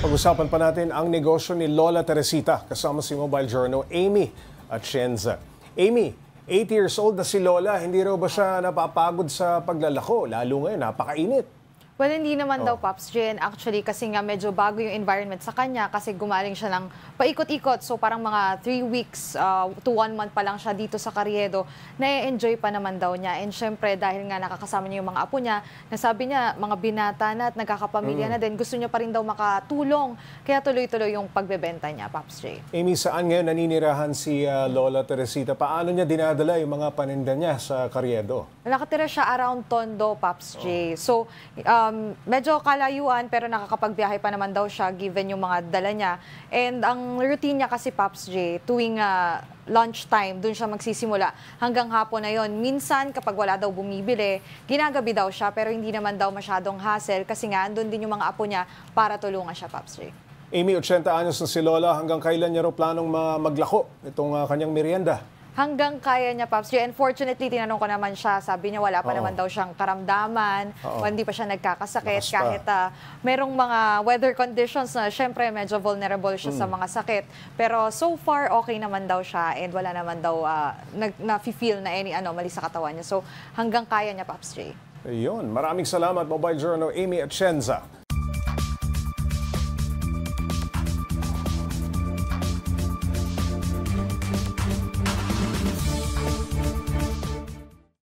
Pag-usapan pa natin ang negosyo ni Lola Teresita kasama si Mobile Journal Amy Atienza. Amy, 80 years old na si Lola, hindi raw ba siya napapagod sa paglalako? Lalo ngayon, napakainit. Well, hindi naman daw, Pops Jen. Actually, kasi nga medyo bago yung environment sa kanya kasi gumaling siya ng paikot-ikot. So parang mga 3 weeks to 1 month pa lang siya dito sa Carriedo. Na-enjoy pa naman daw niya. And syempre, dahil nga nakakasama niya yung mga apo niya, nasabi niya, mga binata na at nagkakapamilya na din, gusto niya pa rin daw makatulong. Kaya tuloy-tuloy yung pagbebenta niya, Pops J. Amy, saan ngayon naninirahan si Lola Teresita? Paano niya dinadala yung mga paninda niya sa Carriedo? Nakatira siya around Tondo, Pops J. So, medyo kalayuan pero nakakapagbiyahe pa naman daw siya given yung mga dala niya. And ang routine niya kasi, Pops J, tuwing lunchtime, dun siya magsisimula hanggang hapon na yon. Minsan, kapag wala daw bumibili, ginagabi daw siya pero hindi naman daw masyadong hassle kasi nga andun din yung mga apo niya para tulungan siya, Pops J. Amy, 80 anyos na si Lola. Hanggang kailan niya raw planong maglako itong kanyang merienda? Hanggang kaya niya, Pops J. Unfortunately, tinanong ko naman siya. Sabi niya wala pa naman daw siyang karamdaman. Hindi pa siya nagkakasakit. Kahit merong mga weather conditions na syempre medyo vulnerable siya sa mga sakit. Pero so far, okay naman daw siya and wala naman daw na-feel na any mali sa katawan niya. So hanggang kaya niya, Pops J. Ayun. Maraming salamat, Mobile Journal Amy Atienza.